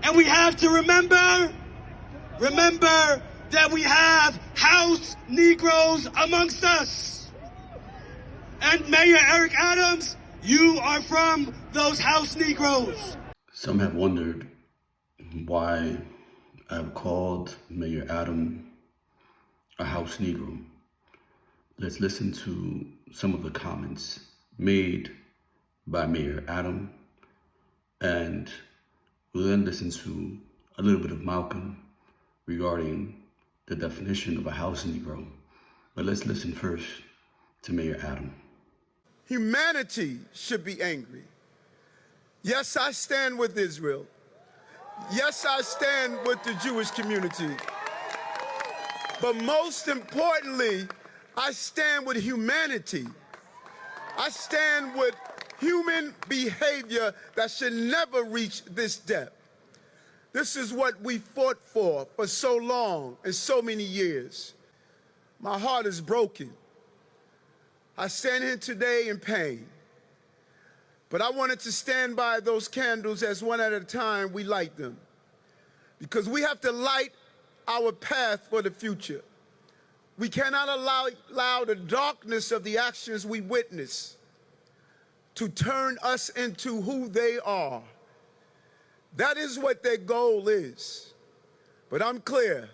And we have to remember that we have house Negroes amongst us. And Mayor Eric Adams, you are from those house Negroes. Some have wondered why I've called Mayor Adam a house Negro. Let's listen to some of the comments made by Mayor Adam, and we'll then listen to a little bit of Malcolm regarding the definition of a house Negro. But let's listen first to Mayor Adam. Humanity should be angry. Yes, I stand with Israel. Yes, I stand with the Jewish community. But most importantly, I stand with humanity. I stand with human behavior that should never reach this depth. This is what we fought for so long and so many years. My heart is broken. I stand here today in pain. But I wanted to stand by those candles as one at a time we light them. Because we have to light our path for the future. We cannot allow the darkness of the actions we witness to turn us into who they are. That is what their goal is. But I'm clear,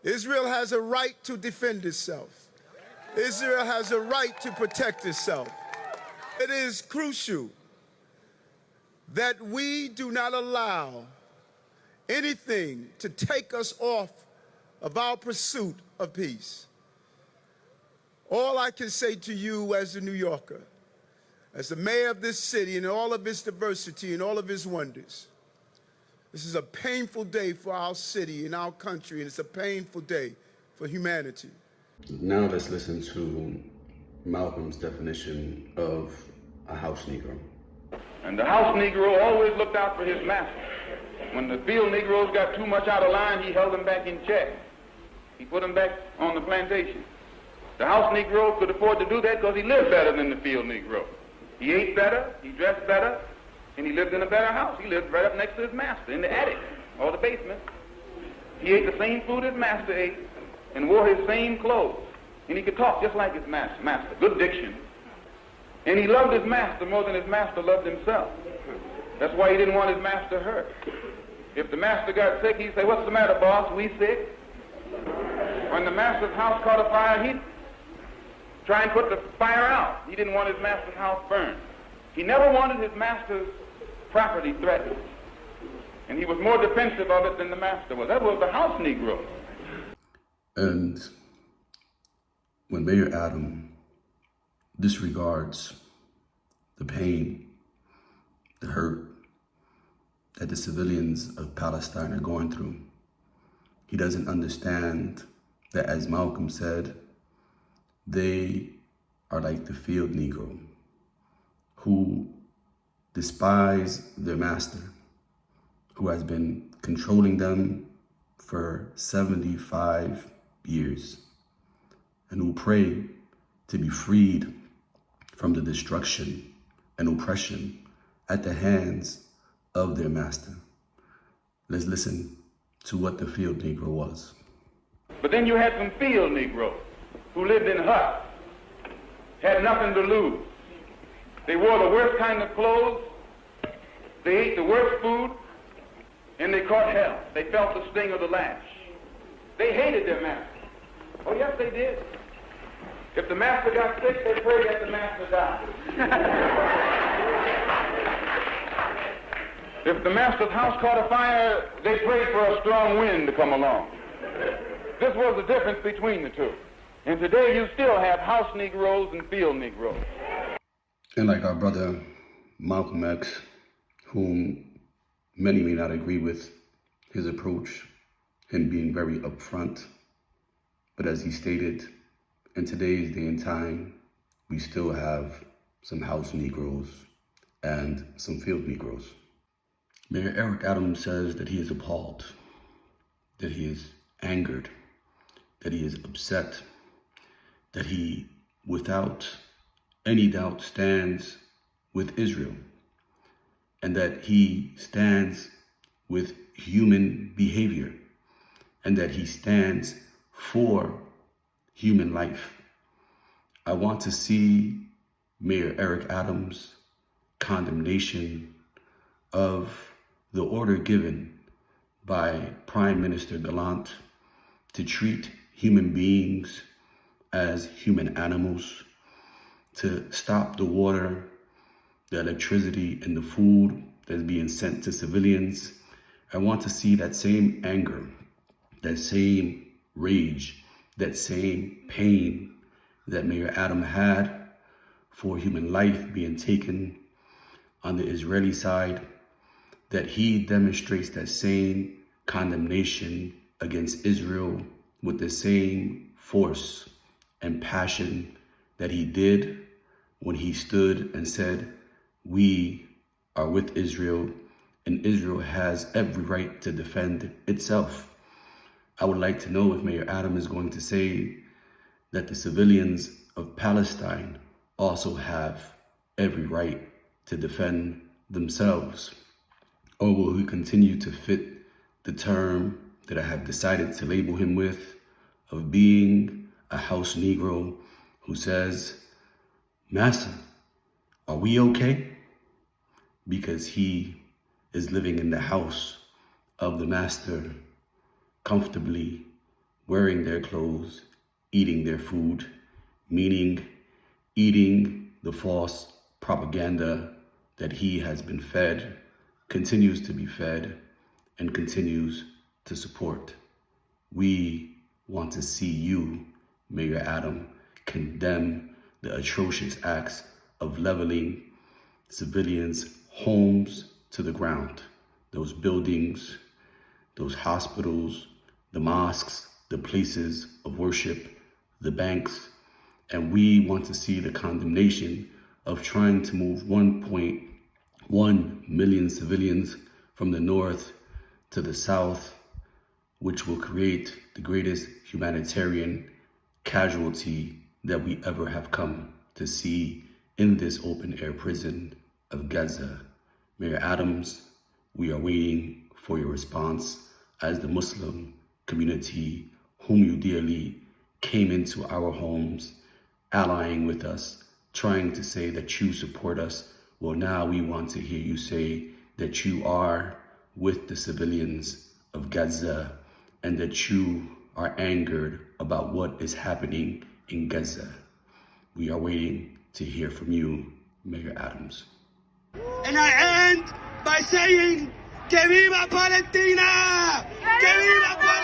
Israel has a right to defend itself. Israel has a right to protect itself. It is crucial that we do not allow anything to take us off of our pursuit of peace. All I can say to you as a New Yorker, as the mayor of this city and all of its diversity and all of its wonders, this is a painful day for our city and our country, and it's a painful day for humanity. Now let's listen to Malcolm's definition of a house Negro. And the house Negro always looked out for his master. When the field Negroes got too much out of line, he held them back in check. He put them back on the plantation. The house Negro could afford to do that because he lived better than the field Negro. He ate better, he dressed better, and he lived in a better house. He lived right up next to his master in the attic or the basement. He ate the same food his master ate and wore his same clothes. And he could talk just like his master, good diction. And he loved his master more than his master loved himself. That's why he didn't want his master hurt. If the master got sick, he'd say, "What's the matter, boss? We sick?" When the master's house caught a fire, he'd try and put the fire out. He didn't want his master's house burned. He never wanted his master's property threatened. And he was more defensive of it than the master was. That was the house Negro. And when Mayor Adam disregards the pain, the hurt that the civilians of Palestine are going through, he doesn't understand that, as Malcolm said, they are like the field Negro who despise their master, who has been controlling them for 75 years, and who pray to be freed from the destruction and oppression at the hands of their master. Let's listen to what the field Negro was. But then you had some field Negroes who lived in huts, had nothing to lose. They wore the worst kind of clothes, they ate the worst food, and they caught hell. They felt the sting of the lash. They hated their master. Oh, yes, they did. If the master got sick, they prayed that the master died. If the master's house caught a fire, they prayed for a strong wind to come along. This was the difference between the two. And today you still have house Negroes and field Negroes. And like our brother Malcolm X, whom many may not agree with his approach, him being very upfront, but as he stated, in today's day and time, we still have some house Negroes and some field Negroes. Mayor Eric Adams says that he is appalled, that he is angered, that he is upset, that he, without any doubt, stands with Israel, and that he stands with human behavior, and that he stands for human life. I want to see Mayor Eric Adams' condemnation of the order given by Prime Minister Gallant to treat human beings as human animals, to stop the water, the electricity, and the food that's being sent to civilians. I want to see that same anger, that same rage, that same pain that Mayor Adams had for human life being taken on the Israeli side, that he demonstrates that same condemnation against Israel with the same force and passion that he did when he stood and said, we are with Israel and Israel has every right to defend itself. I would like to know if Mayor Adams is going to say that the civilians of Palestine also have every right to defend themselves, or will he continue to fit the term that I have decided to label him with, of being a house Negro who says, Master, are we okay? Because he is living in the house of the master, comfortably wearing their clothes, eating their food, meaning eating the false propaganda that he has been fed, continues to be fed, and continues to support. We want to see you, Mayor Adams, condemn the atrocious acts of leveling civilians' homes to the ground. Those buildings, those hospitals, the mosques, the places of worship, the banks, and we want to see the condemnation of trying to move 1.1 million civilians from the north to the south, which will create the greatest humanitarian casualty that we ever have come to see in this open-air prison of Gaza. Mayor Adams, we are waiting for your response as the Muslim community, whom you dearly, came into our homes, allying with us, trying to say that you support us. Well, now we want to hear you say that you are with the civilians of Gaza and that you are angered about what is happening in Gaza. We are waiting to hear from you, Mayor Adams. And I end by saying, ¡Que viva Palestina! ¡Que viva Palestina!